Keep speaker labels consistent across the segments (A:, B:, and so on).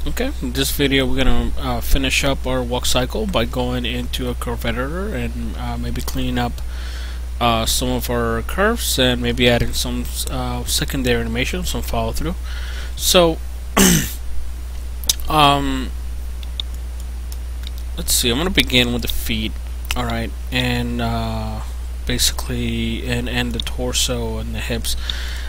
A: Okay, in this video we're gonna finish up our walk cycle by going into a curve editor and maybe cleaning up some of our curves and maybe adding some secondary animation, some follow through. So let's see, I'm gonna begin with the feet, alright, and basically and the torso and the hips.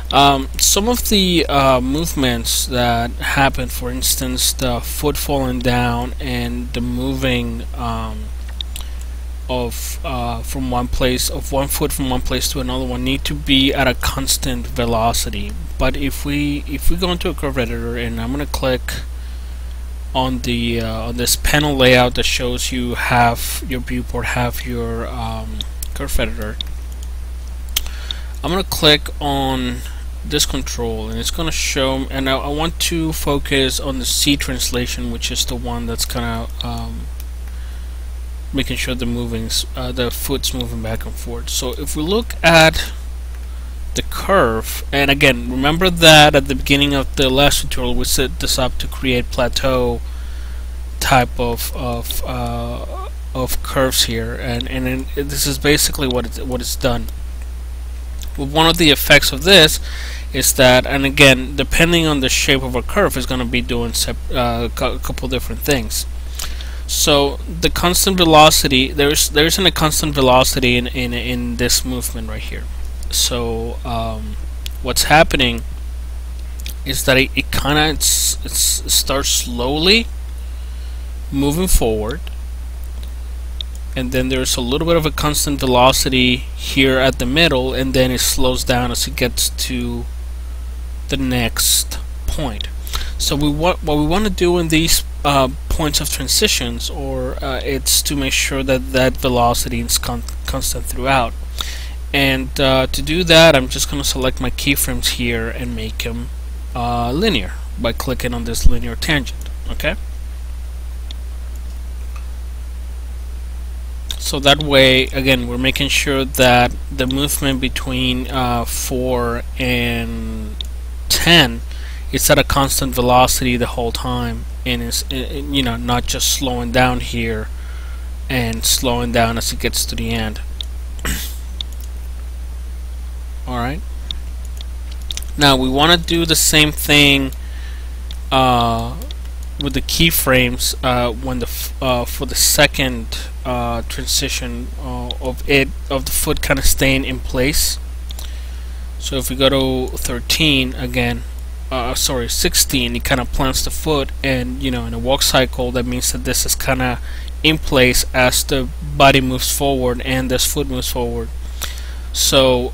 A: Some of the movements that happen, for instance, the foot falling down and the moving from one foot from one place to another one, need to be at a constant velocity. But if we go into a curve editor, and I'm gonna click on the on this panel layout that shows you have your viewport, have your curve editor, I'm gonna click on this control and it's gonna show, and I want to focus on the C translation, which is the one that's kind of making sure the foot's moving back and forth. So if we look at the curve, and again, remember that at the beginning of the last tutorial we set this up to create plateau type of curves here, and this is basically what it's done. Well, one of the effects of this is that, and again, depending on the shape of a curve, is going to be doing a couple different things. So the constant velocity, there isn't a constant velocity in this movement right here. So what's happening is that it kind of starts slowly moving forward, and then there's a little bit of a constant velocity here at the middle, and then it slows down as it gets to the next point. So what we want to do in these points of transitions, or it's to make sure that that velocity is constant throughout. And to do that, I'm just going to select my keyframes here and make them linear by clicking on this linear tangent. Okay. So that way, again, we're making sure that the movement between 4 and 10 is at a constant velocity the whole time, and is not just slowing down here and slowing down as it gets to the end. Alright. Now we want to do the same thing with the keyframes when for the second transition of the foot kind of staying in place. So if we go to 13 again, 16, it kind of plants the foot, and in a walk cycle that means that this is kind of in place as the body moves forward and this foot moves forward. So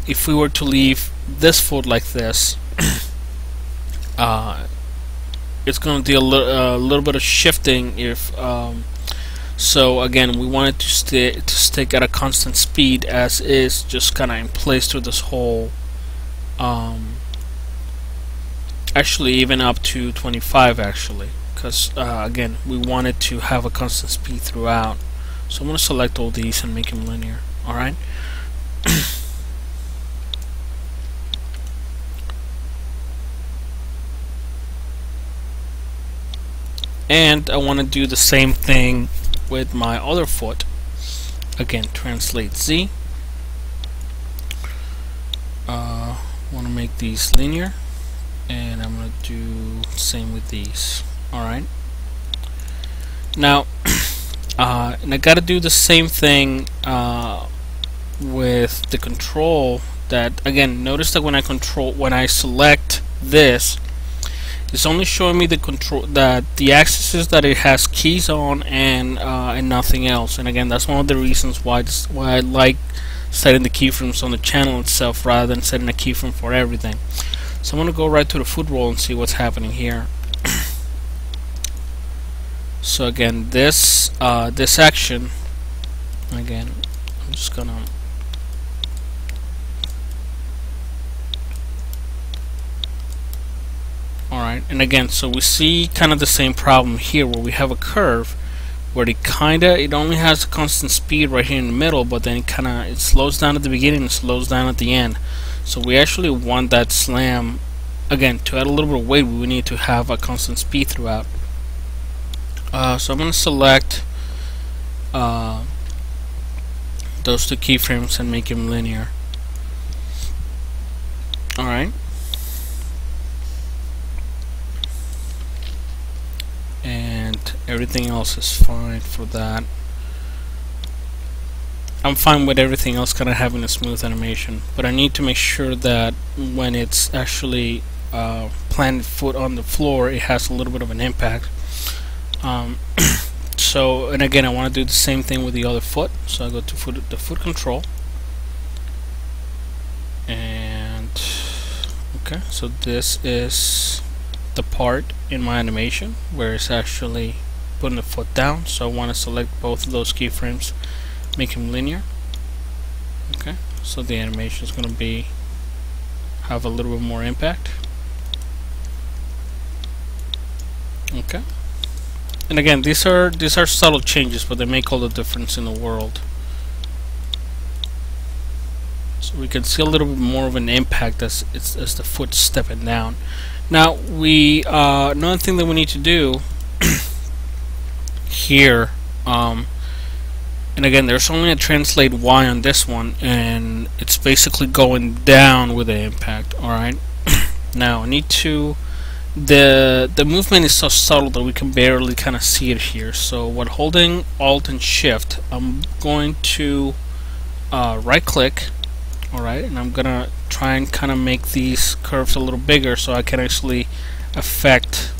A: if we were to leave this foot like this, it's going to do a little bit of shifting. If so again, we want it to stick at a constant speed as is, just kind of in place through this whole actually even up to 25 actually, because again, we want it to have a constant speed throughout. So I'm going to select all these and make them linear. Alright. And I want to do the same thing with my other foot. Again, translate Z. Want to make these linear, and I'm going to do the same with these. Alright. Now, and I got to do the same thing with the control. That again, notice that when I select this, it's only showing me the control, that the axes that it has keys on, and nothing else. And again, that's one of the reasons why I like setting the keyframes on the channel itself rather than setting a keyframe for everything. So I'm going to go right to the foot roll and see what's happening here. So again, this action, again, I'm just gonna alright, and again, so we see kind of the same problem here, where we have a curve where it only has a constant speed right here in the middle, but then it slows down at the beginning and slows down at the end. So we actually want that slam again, to add a little bit of weight, we need to have a constant speed throughout. So I'm going to select those two keyframes and make them linear. Alright. And everything else is fine for that. I'm fine with everything else kind of having a smooth animation, but I need to make sure that when it's actually planted foot on the floor, it has a little bit of an impact. So, and again, I want to do the same thing with the other foot. So I go to the foot control, and okay, so this is the part in my animation where it's actually putting the foot down. So I want to select both of those keyframes, make them linear. Okay, so the animation is going to be have a little bit more impact. Okay, and again, these are subtle changes, but they make all the difference in the world. So we can see a little bit more of an impact as the foot stepping down. Now another thing that we need to do here, and again, there's only a translate Y on this one, and it's basically going down with the impact. All right. Now I need to. The movement is so subtle that we can barely kind of see it here. So while holding Alt and Shift, I'm going to right click, alright, and I'm gonna try and kind of make these curves a little bigger so I can actually affect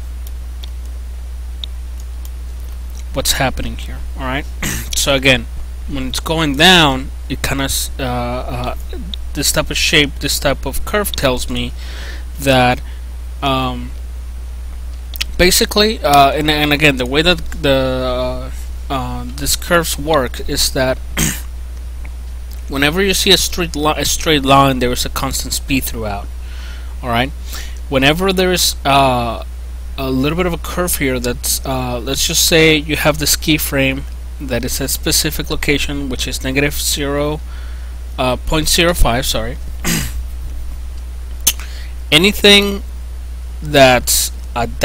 A: what's happening here. Alright. So again, when it's going down, it kind of this type of shape, this type of curve tells me that basically, and again, the way that these curves work is that whenever you see a straight line, there is a constant speed throughout. All right. Whenever there is a little bit of a curve here, that's let's just say you have this keyframe that is a specific location, which is negative 0.05. Sorry. Anything that's at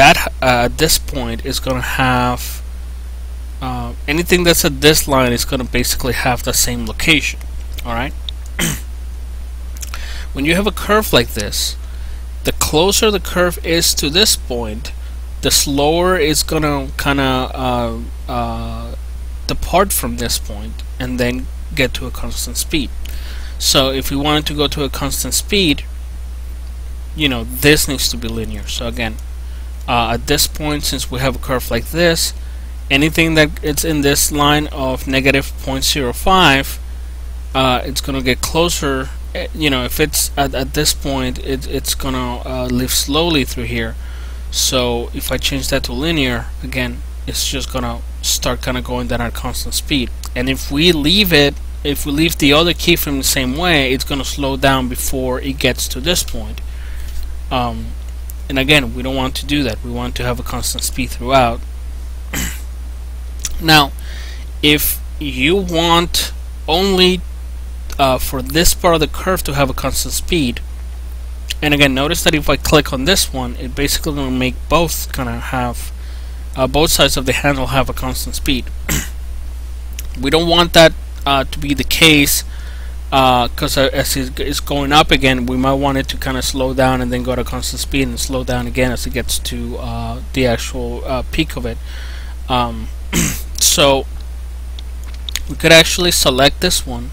A: this point is going to have anything that's at this line is going to basically have the same location. Alright. When you have a curve like this, the closer the curve is to this point, the slower it's going to kind of depart from this point and then get to a constant speed. So if we wanted to go to a constant speed, you know, this needs to be linear. So again, at this point, since we have a curve like this, anything that it's in this line of negative 0.05, it's gonna get closer. You know, if it's at this point, it's gonna live slowly through here. So if I change that to linear, again, it's just gonna start kind of going down at constant speed. And if we leave the other keyframe the same way, it's gonna slow down before it gets to this point. And again, we don't want to do that. We want to have a constant speed throughout. Now, if you want only for this part of the curve to have a constant speed, and again, notice that if I click on this one, it basically going to make both kind of have both sides of the handle have a constant speed. We don't want that to be the case. Because as it's going up again, we might want it to kind of slow down and then go to constant speed and slow down again as it gets to the actual peak of it. So we could actually select this one,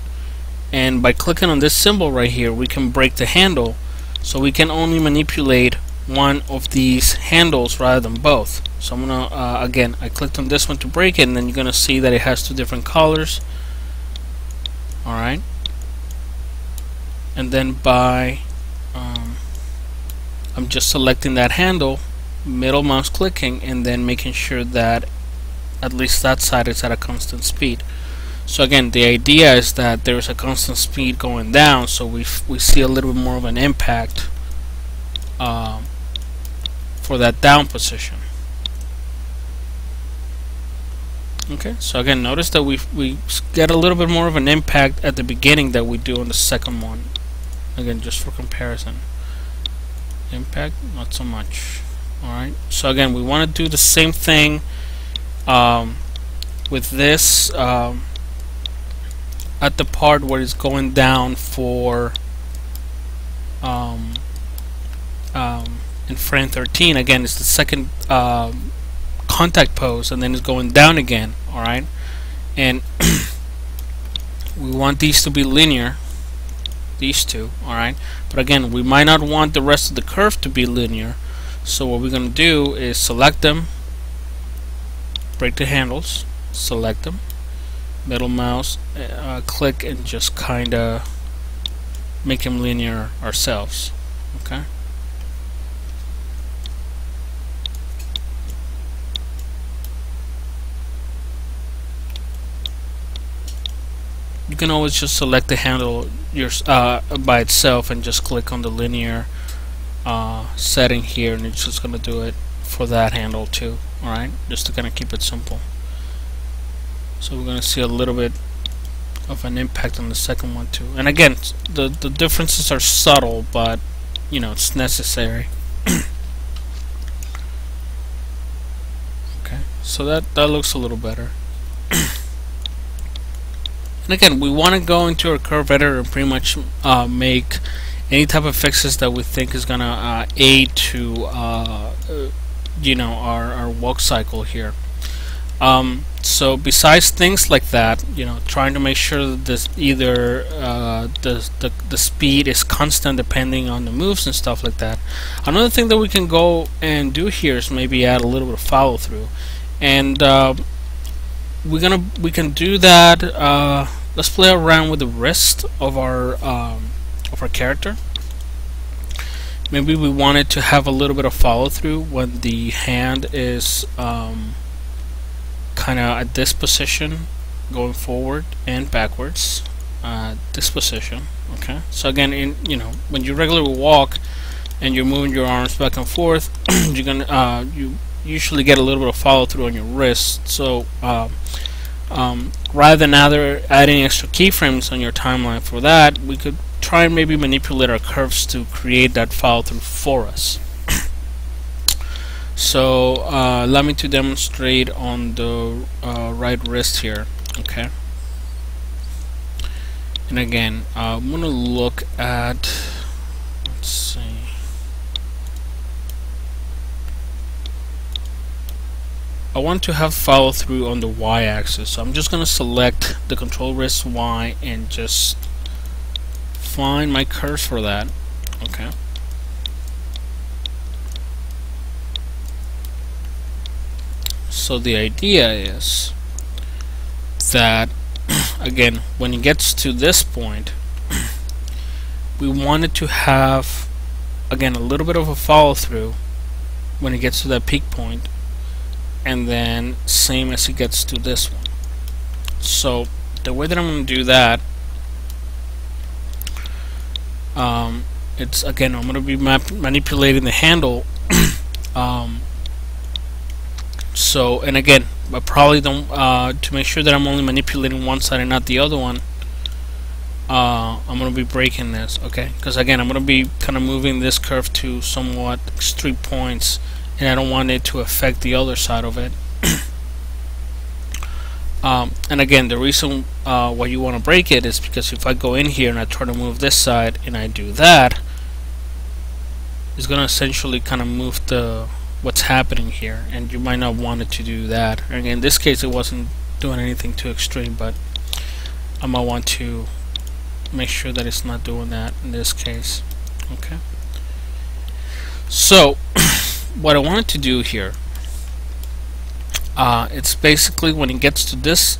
A: and by clicking on this symbol right here, we can break the handle, so we can only manipulate one of these handles rather than both. So I'm gonna again, I clicked on this one to break it, and then you're gonna see that it has two different colors. All right. And then by I'm just selecting that handle, middle mouse clicking, and then making sure that at least that side is at a constant speed. So again, the idea is that there is a constant speed going down, so we see a little bit more of an impact for that down position. Okay, so again, notice that we get a little bit more of an impact at the beginning that we do on the second one. Again, just for comparison. Impact, not so much. Alright, so again, we want to do the same thing with this at the part where it's going down for in frame 13. Again, it's the second contact pose, and then it's going down again. Alright, and we want these to be linear, these two. Alright, but again, we might not want the rest of the curve to be linear, so what we're going to do is select them, break the handles, select them, middle mouse, click, and just kinda make them linear ourselves. Okay, you can always just select the handle by itself and just click on the linear setting here, and it's just gonna do it for that handle too. Alright, just to kind of keep it simple. So we're gonna see a little bit of an impact on the second one too. And again, the differences are subtle, but you know, it's necessary. Okay, so that looks a little better. And again, we want to go into our curve editor and pretty much make any type of fixes that we think is gonna aid to you know, our walk cycle here. So besides things like that, you know, trying to make sure that this either the speed is constant depending on the moves and stuff like that. Another thing that we can go and do here is maybe add a little bit of follow through, and we can do that. Let's play around with the wrist of our character. Maybe we wanted to have a little bit of follow through when the hand is kind of at this position, going forward and backwards. This position. Okay. So again, you know, when you regularly walk and you're moving your arms back and forth, you're gonna you usually get a little bit of follow through on your wrist. So rather than adding extra keyframes on your timeline for that, we could try and maybe manipulate our curves to create that follow through for us. So allow me to demonstrate on the right wrist here. Okay, and again, I'm gonna look at, let's see, I want to have follow through on the y-axis, so I'm just gonna select the control wrist Y and just find my curves for that. Okay. So the idea is that again, when it gets to this point, we wanted to have again a little bit of a follow through when it gets to that peak point, and then same as it gets to this one. So the way that I'm going to do that, it's again, I'm going to be manipulating the handle. So, and again, I probably don't, to make sure that I'm only manipulating one side and not the other one, I'm going to be breaking this, okay? Because again, I'm going to be kind of moving this curve to somewhat extreme points, and I don't want it to affect the other side of it. And again, the reason why you want to break it is because if I go in here and I try to move this side and I do that, it's going to essentially kind of move what's happening here, and you might not want it to do that. And in this case, it wasn't doing anything too extreme, but I might want to make sure that it's not doing that in this case. Okay. So what I wanted to do here, it's basically when it gets to this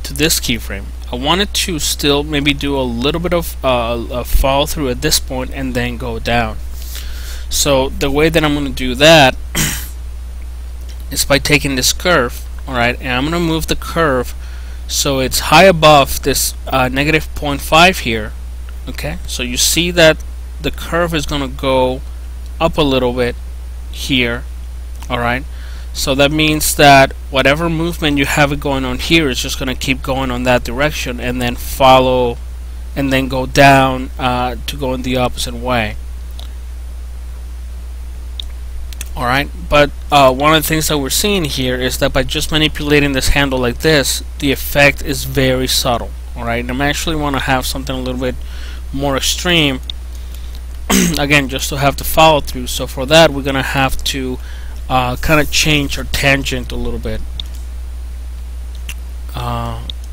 A: keyframe, I wanted to still maybe do a little bit of a follow through at this point and then go down. So the way that I'm going to do that is by taking this curve, alright, and I'm going to move the curve so it's high above this negative 0.5 here. Okay, so you see that the curve is going to go up a little bit here. Alright, so that means that whatever movement you have going on here is just going to keep going on that direction and then follow and then go down to go in the opposite way. Alright, but one of the things that we're seeing here is that by just manipulating this handle like this, the effect is very subtle. Alright, and I actually want to have something a little bit more extreme, again, just to have the follow through. So for that, we're going to have to kind of change our tangent a little bit.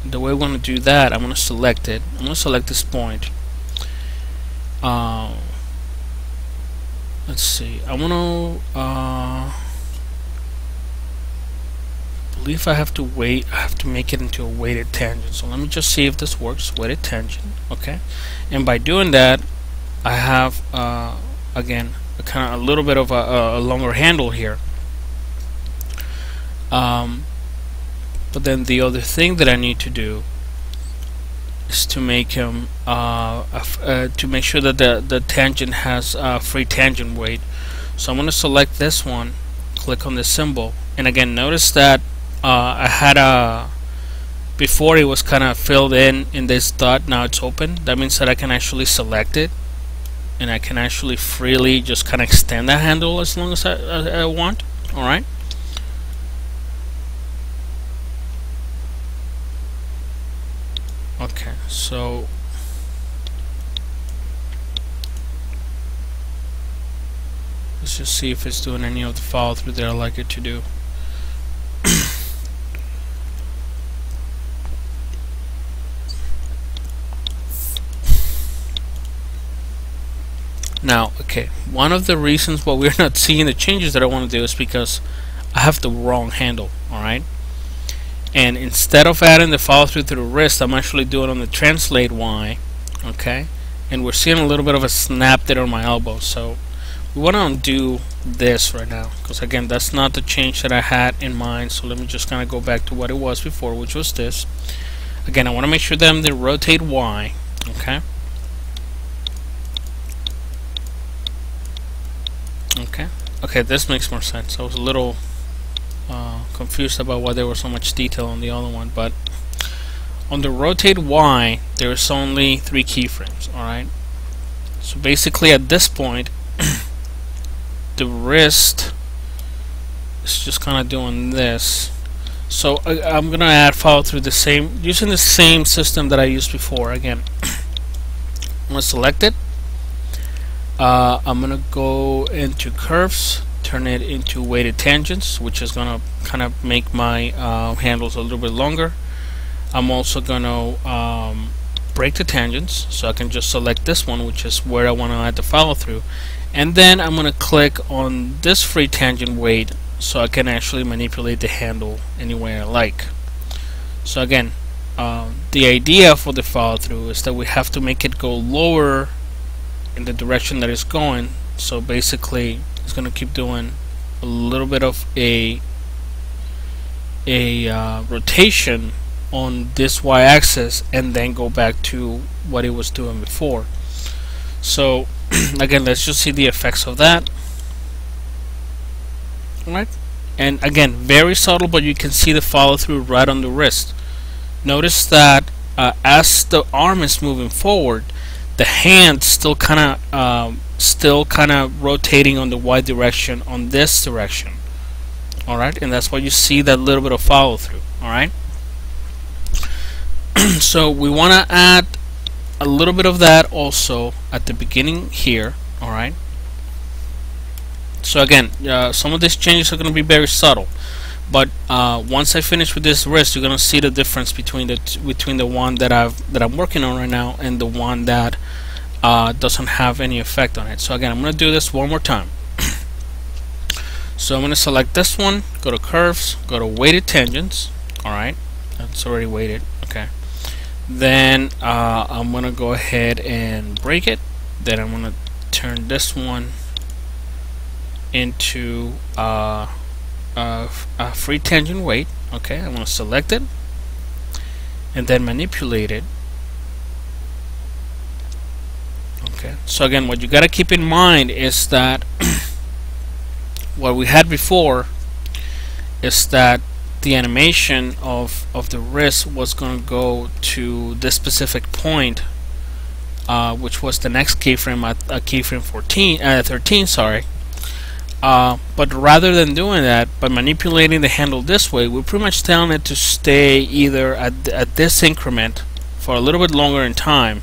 A: The way we're going to do that, I'm going to select it. I'm going to select this point. Let's see. I want to believe I have to wait. I have to make it into a weighted tangent. So let me just see if this works. Weighted tangent. Okay. And by doing that, I have again a little bit of a longer handle here. But then the other thing that I need to do is to make him to make sure that the tangent has free tangent weight. So I'm going to select this one, click on the symbol, and again notice that I had a before it was kind of filled in this dot. Now it's open. That means that I can actually select it, and I can actually freely just kind of extend that handle as long as I want. All right. Okay, so let's just see if it's doing any of the follow through that I like it to do. Now, okay, one of the reasons why we're not seeing the changes that I want to do is because I have the wrong handle, alright? And instead of adding the follow through to the wrist, I'm actually doing it on the translate Y, okay? And we're seeing a little bit of a snap there on my elbow, so we want to undo this right now, because again, that's not the change that I had in mind. So let me just kind of go back to what it was before, which was this. Again, I want to make sure that I'm the rotate Y, okay? Okay, this makes more sense. I was a little confused about why there was so much detail on the other one, but on the rotate Y there's only 3 keyframes. Alright, so basically at this point the wrist is just kind of doing this. So I'm gonna add follow through using the same system that I used before. Again, I'm gonna select it. I'm gonna go into curves, turn it into weighted tangents, which is gonna kind of make my handles a little bit longer. I'm also gonna break the tangents, so I can just select this one, which is where I want to add the follow through, and then I'm gonna click on this free tangent weight so I can actually manipulate the handle any way I like. So again, the idea for the follow through is that we have to make it go lower in the direction that it's going. So basically it's going to keep doing a little bit of a rotation on this y-axis and then go back to what it was doing before. So again, let's just see the effects of that. Alright, and again, very subtle, but you can see the follow through right on the wrist. Notice that as the arm is moving forward, the hand still kind of rotating on the y direction on this direction. Alright, and that's why you see that little bit of follow through. Alright, so we want to add a little bit of that also at the beginning here. Alright, so again, some of these changes are going to be very subtle, but once I finish with this wrist, you're going to see the difference between the one that I'm working on right now and the one that doesn't have any effect on it. So again, I'm going to do this one more time. So I'm going to select this one, go to curves, go to weighted tangents. Alright, that's already weighted. Okay, then I'm going to go ahead and break it. Then I'm going to turn this one into a free tangent weight. Okay, I'm going to select it and then manipulate it. Okay, so again, what you got to keep in mind is that what we had before is that the animation of the wrist was going to go to this specific point, which was the next keyframe at keyframe 13, sorry. But rather than doing that, by manipulating the handle this way, we're pretty much telling it to stay either at this increment for a little bit longer in time,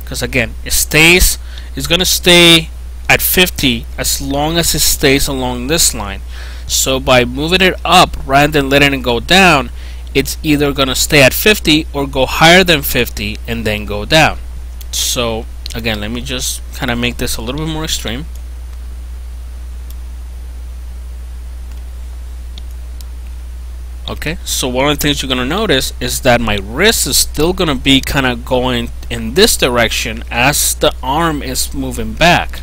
A: because again, it's going to stay at 50 as long as it stays along this line. So by moving it up rather than letting it go down, it's either going to stay at 50 or go higher than 50 and then go down. So again, let me just kind of make this a little bit more extreme. Okay, so one of the things you're going to notice is that my wrist is still going to be kind of going in this direction as the arm is moving back.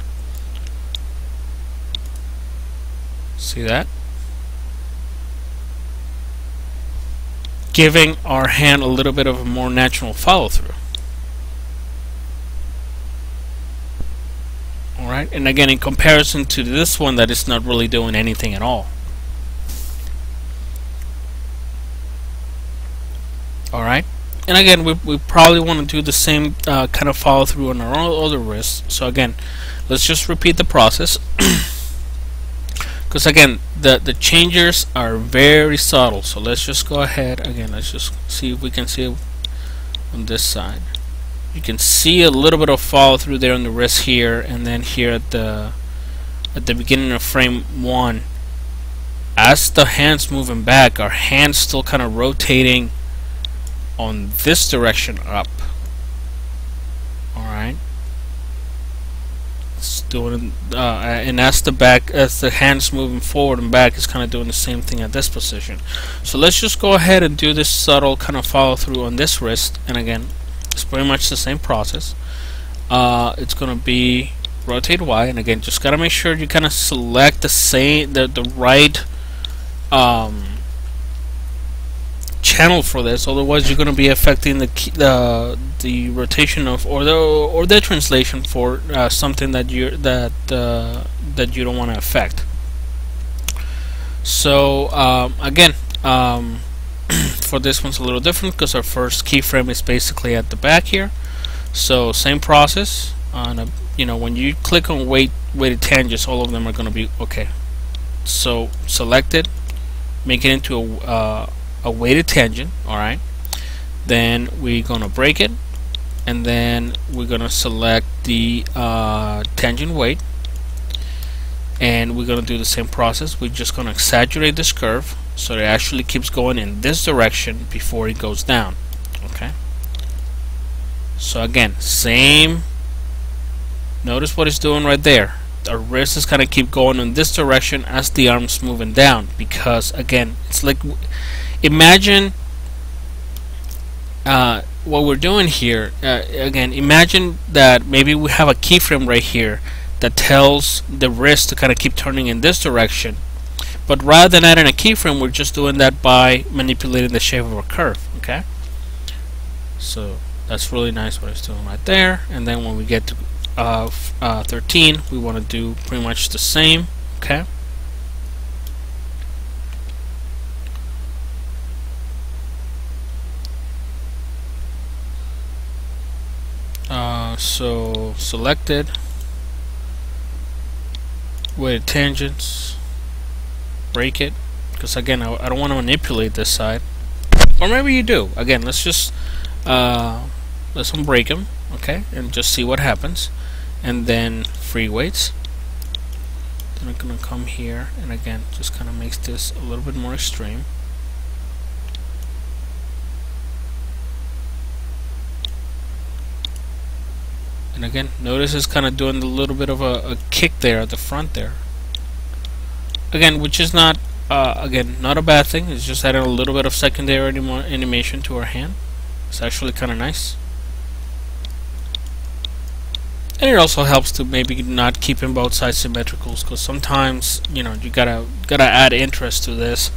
A: See that? Giving our hand a little bit of a more natural follow through. Alright, and again, in comparison to this one that is not really doing anything at all. Alright, and again, we probably want to do the same kind of follow through on our other wrist. So again, let's just repeat the process. Because again, the changers are very subtle. So let's just go ahead again. Let's just see if we can see it on this side. You can see a little bit of follow through there on the wrist here, and then here at the beginning of frame 1. As the hand's moving back, our hand's still kind of rotating on this direction up. Alright, it's doing and as the hand's moving forward and back, it's kind of doing the same thing at this position. So let's just go ahead and do this subtle kind of follow through on this wrist, and again, it's pretty much the same process. It's gonna be rotate Y, and again, just gotta make sure you kind of select the right channel for this, otherwise you're going to be affecting the rotation of or the translation for something that you don't want to affect. So again, for this one's a little different because our first keyframe is basically at the back here. So same process. You know, when you click on weighted tangents, all of them are going to be okay. So select it, make it into a weighted tangent. Alright, then we're gonna break it, and then we're gonna select the tangent weight, and we're gonna do the same process. We're just gonna exaggerate this curve so it actually keeps going in this direction before it goes down. Okay, so again, same. Notice what it's doing right there. Our wrist is kind of keep going in this direction as the arm's moving down, because again, it's like, imagine what we're doing here. Again, imagine that maybe we have a keyframe right here that tells the wrist to kind of keep turning in this direction, but rather than adding a keyframe, we're just doing that by manipulating the shape of a curve. Okay, so that's really nice what it's doing right there. And then when we get to 13, we want to do pretty much the same. Okay, so selected, weighted tangents, break it, because again, I don't want to manipulate this side, or maybe you do. Again, let's just let's unbreak them, okay, and just see what happens. And then free weights. Then I'm gonna come here, and again, just kind of makes this a little bit more extreme. And again, notice it's kind of doing a little bit of a kick there at the front there. Again, which is not again, not a bad thing. It's just adding a little bit of secondary animation to our hand. It's actually kind of nice. And it also helps to maybe not keeping both sides symmetrical, because sometimes, you know, you gotta add interest to this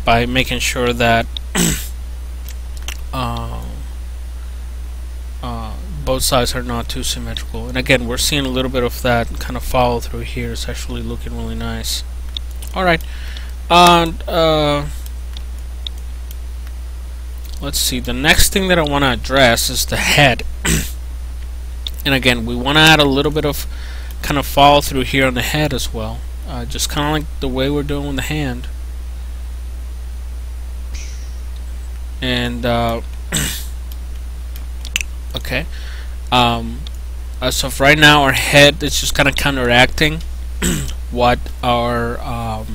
A: by making sure that both sides are not too symmetrical. And again, we're seeing a little bit of that kind of follow through here. It's actually looking really nice. Alright, let's see, the next thing that I want to address is the head. And again, we want to add a little bit of kind of follow through here on the head as well. just kind of like the way we're doing with the hand. And okay, as of right now, our head is just kind of counteracting what our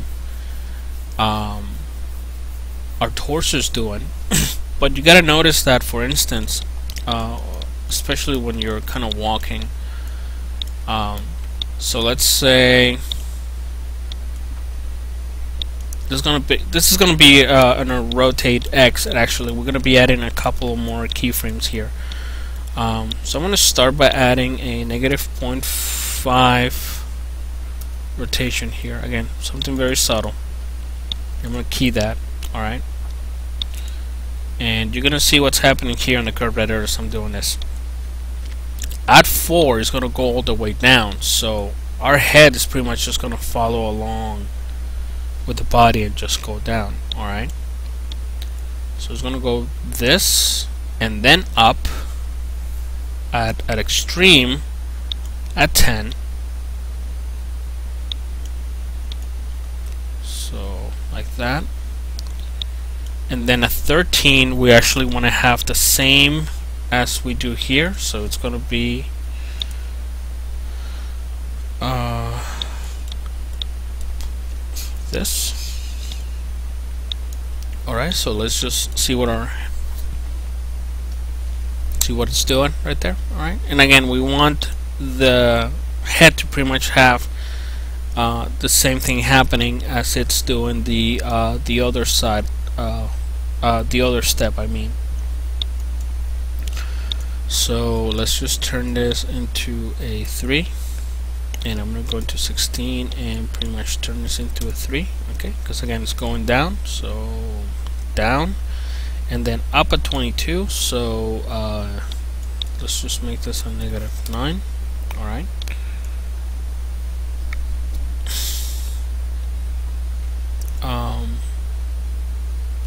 A: torso is doing. But you gotta notice that, for instance, especially when you're kind of walking. So let's say this is gonna be on a rotate X. And actually, we're gonna be adding a couple more keyframes here. So I'm gonna start by adding a -0.5 rotation here. Again, something very subtle. I'm gonna key that. All right. And you're gonna see what's happening here in the curve editor as I'm doing this. At 4 is gonna go all the way down, so our head is pretty much just gonna follow along with the body and just go down. Alright, so it's gonna go this and then up at extreme at 10. So like that. And then at 13 we actually want to have the same as we do here, so it's going to be this. Alright, so let's just see what it's doing right there. Alright, and again, we want the head to pretty much have the same thing happening as it's doing the other side, the other step, I mean. So let's just turn this into a 3, and I'm going to go into 16 and pretty much turn this into a 3, okay, because again it's going down, so down and then up at 22, so let's just make this a -9. Alright,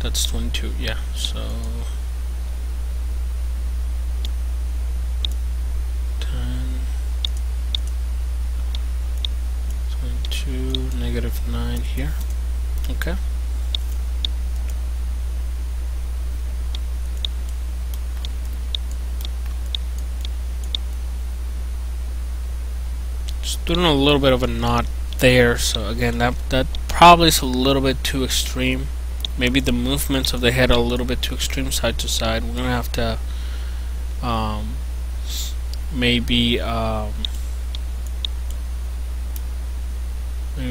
A: that's 22, yeah, so 9 here. Okay. Just doing a little bit of a knot there. So again, that probably is a little bit too extreme. Maybe the movements of the head are a little bit too extreme, side to side. We're gonna have to maybe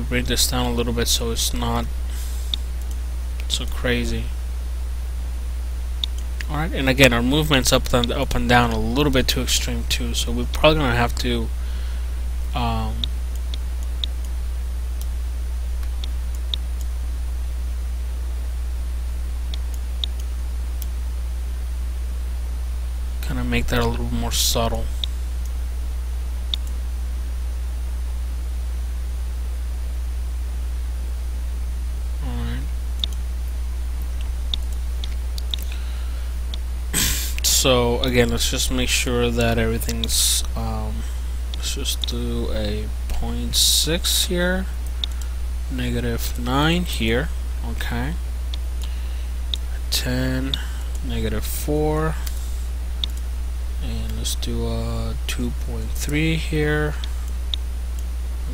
A: bring this down a little bit so it's not so crazy. Alright, and again, our movements up and down a little bit too extreme too, so we're probably gonna have to kind of make that a little more subtle. So again, let's just make sure that everything's let's just do a 0.6 here, -9 here, okay, 10, -4, and let's do a 2.3 here,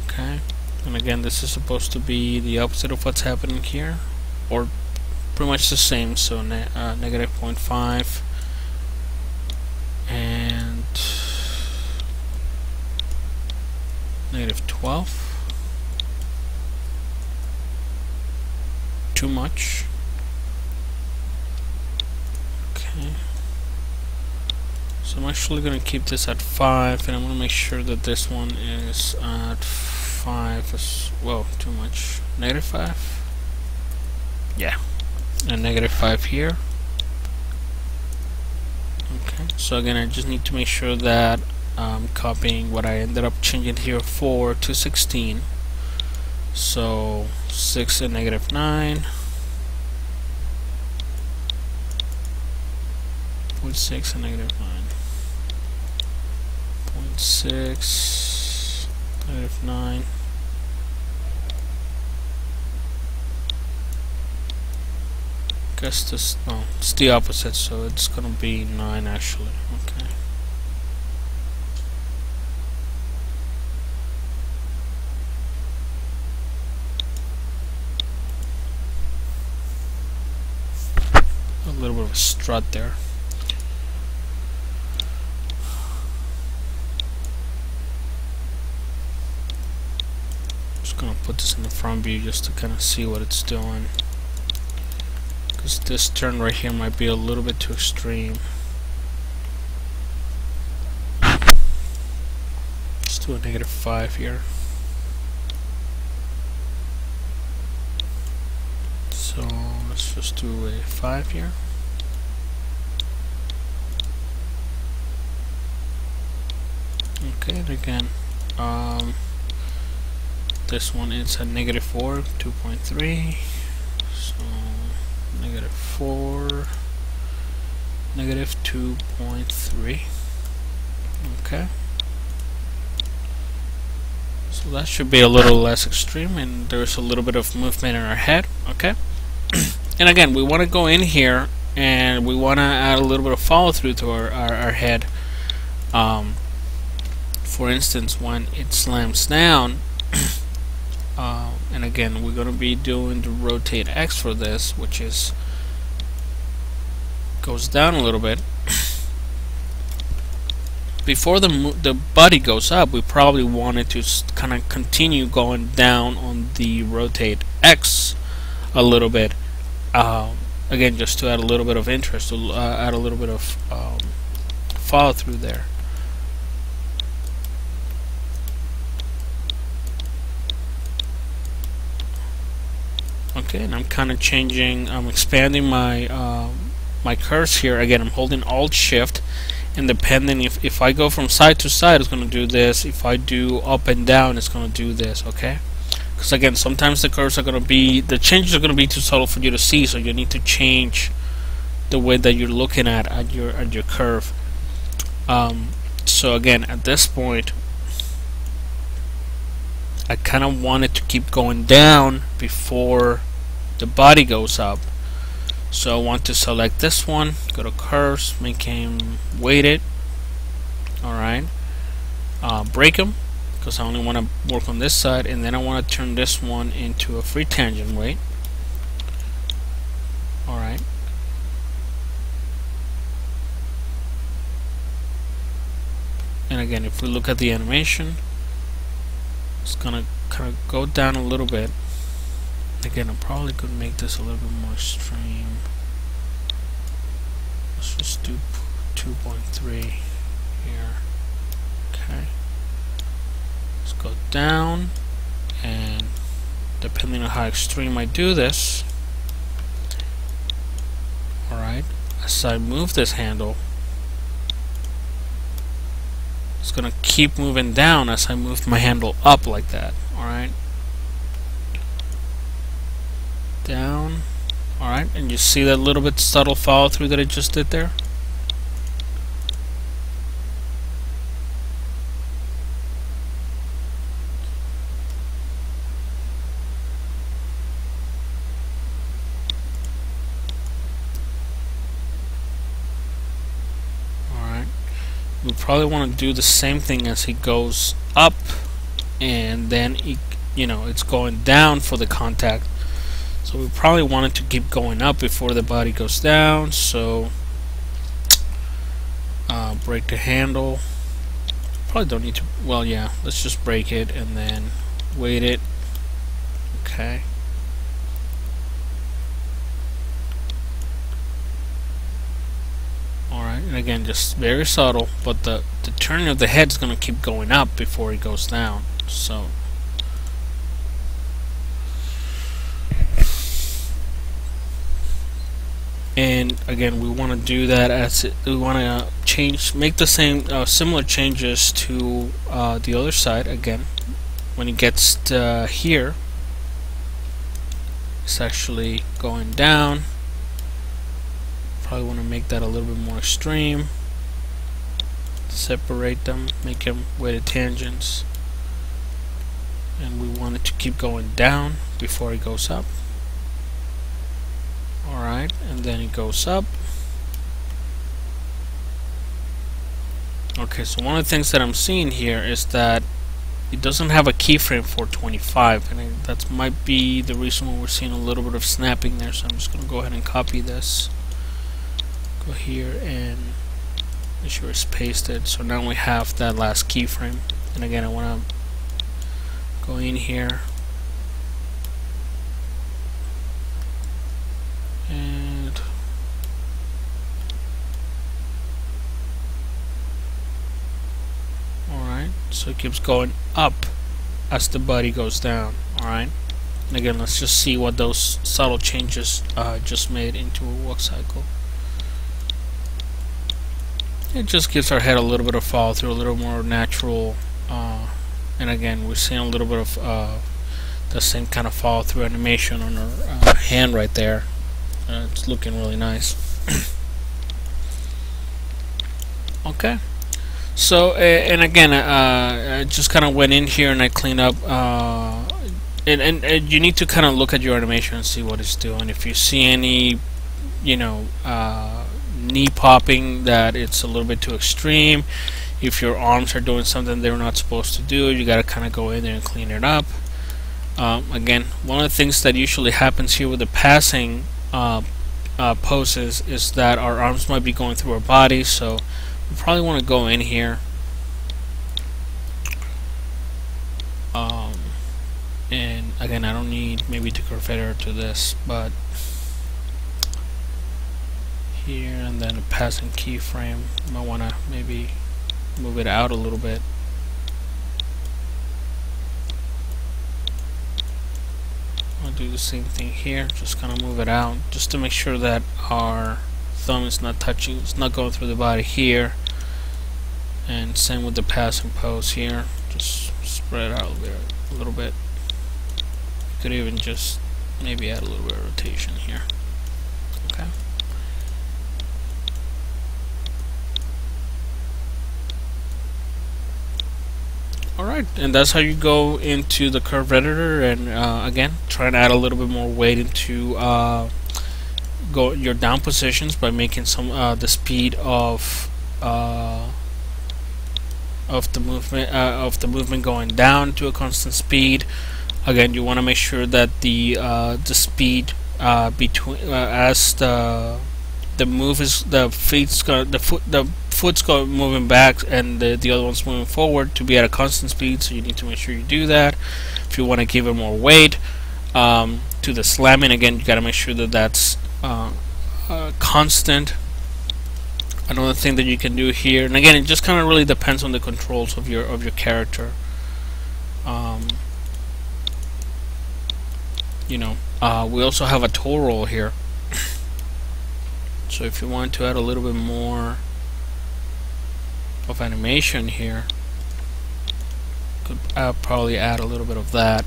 A: okay. And again, this is supposed to be the opposite of what's happening here, or pretty much the same, so -0.5 and -12. Too much. Okay. So I'm actually going to keep this at 5, and I'm going to make sure that this one is at 5 as well. Too much. -5. Yeah. And -5 here. Okay, so again, I just need to make sure that I'm copying what I ended up changing here 4 to 16. So 6 and -9, 0.6 and -9, 0.6, -9, guess this, no, it's the opposite, so it's gonna be 9 actually. Okay. A little bit of a strut there. Just gonna put this in the front view just to kind of see what it's doing. Because this turn right here might be a little bit too extreme. Let's do a -5 here. So let's just do a 5 here. Okay, and again, this one is a -4, 2.3. So -4, -2.3. Okay. So that should be a little less extreme, and there's a little bit of movement in our head. Okay. And again, we want to go in here and we want to add a little bit of follow through to our head. For instance, when it slams down, and again, we're going to be doing the rotate X for this, which is goes down a little bit. Before the body goes up, we probably wanted to kind of continue going down on the rotate X a little bit. Again, just to add a little bit of interest, to add a little bit of follow through there. Okay, and I'm kind of changing, I'm expanding my my curves here. Again, I'm holding Alt Shift, and depending if I go from side to side, it's going to do this. If I do up and down, it's going to do this. Okay, because again, sometimes the curves are going to be, the changes are going to be too subtle for you to see, so you need to change the way that you're looking at your curve. So again, at this point, I kind of want it to keep going down before the body goes up. So I want to select this one, go to curves, make him weighted. Alright, break him, because I only want to work on this side, and then I want to turn this one into a free tangent weight. Alright. And again, if we look at the animation, it's gonna kind of go down a little bit. Again, I probably could make this a little bit more extreme. Let's just do 2.3 here. Okay. Let's go down, and depending on how extreme I do this, alright, as I move this handle, it's gonna keep moving down as I move my handle up like that. Alright, down. Alright, and you see that little bit subtle follow through that I just did there? We probably want to do the same thing as he goes up, and then he, you know, it's going down for the contact. So we probably want it to keep going up before the body goes down. So break the handle. Probably don't need to. Well, yeah. Let's just break it and then weight it. Okay. And again, just very subtle, but the turn of the head is going to keep going up before it goes down. So and again, we want to do that as we want to make the same similar changes to the other side. Again, when it gets to here, it's actually going down. Probably want to make that a little bit more extreme. Separate them, make them weighted tangents, and we want it to keep going down before it goes up. Alright, and then it goes up. Okay, so one of the things that I'm seeing here is that it doesn't have a keyframe for 25, and that might be the reason why we're seeing a little bit of snapping there. So I'm just going to go ahead and copy this, go here and make sure it's pasted. So now we have that last keyframe, and again I want to go in here and alright, so it keeps going up as the body goes down. Alright, and again let's just see what those subtle changes just made into a walk cycle. It just gives our head a little bit of follow through, a little more natural, and again we're seeing a little bit of the same kind of follow through animation on our hand right there. It's looking really nice. Okay, so and again I just kind of went in here and I cleaned up, and you need to kind of look at your animation and see what it's doing. If you see any, you know, knee popping, that it's a little bit too extreme. If your arms are doing something they're not supposed to do, you got to kind of go in there and clean it up. Again, one of the things that usually happens here with the passing poses is that our arms might be going through our body, so we probably want to go in here and again I don't need maybe to curve editor to this, but here and then a passing keyframe, you might want to maybe move it out a little bit. I'll do the same thing here, just kind of move it out just to make sure that our thumb is not touching, it's not going through the body here, and same with the passing pose here, just spread out a little bit. You could even just maybe add a little bit of rotation here. Okay. Alright, and that's how you go into the curve editor and again try and add a little bit more weight into your down positions by making some the speed of the movement going down to a constant speed. Again, you want to make sure that the speed between as the move is the foot's going moving back and the other one's moving forward to be at a constant speed, so you need to make sure you do that. If you want to give it more weight to the slamming, again you got to make sure that that's constant. Another thing that you can do here, and again it just kind of really depends on the controls of your character. You know, we also have a toe roll here. So if you want to add a little bit more of animation here, could probably add a little bit of that.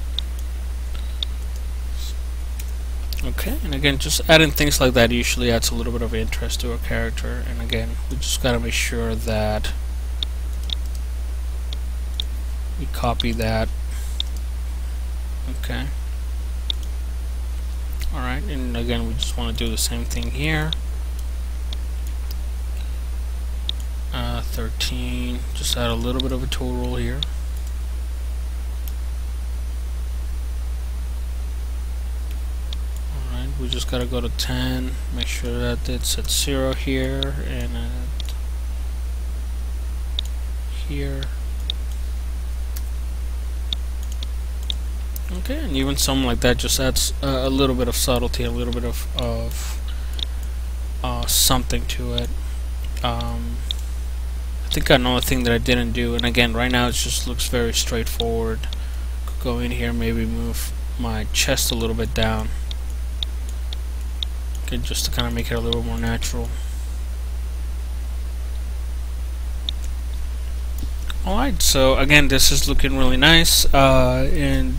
A: Okay, and again, just adding things like that usually adds a little bit of interest to a character. And again, we just gotta make sure that we copy that. Okay. Alright, and again, we just want to do the same thing here. 13, just add a little bit of a toe roll here. Alright, we just gotta go to 10, make sure that it's at 0 here, and at here. Okay, and even something like that just adds a little bit of subtlety, a little bit of something to it. I think another thing that I didn't do, and again right now it just looks very straightforward. Could go in here, maybe move my chest a little bit down. Okay, just to kind of make it a little more natural. Alright, so again this is looking really nice, and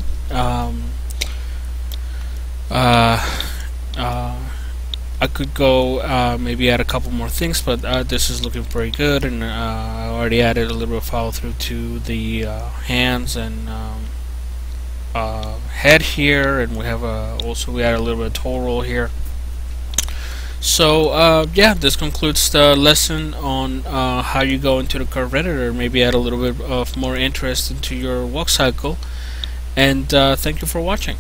A: I could go maybe add a couple more things, but this is looking pretty good, and I already added a little bit of follow through to the hands and head here, and we have also we added a little bit of toe roll here. So yeah, this concludes the lesson on how you go into the curve editor. Maybe add a little bit of more interest into your walk cycle. And thank you for watching.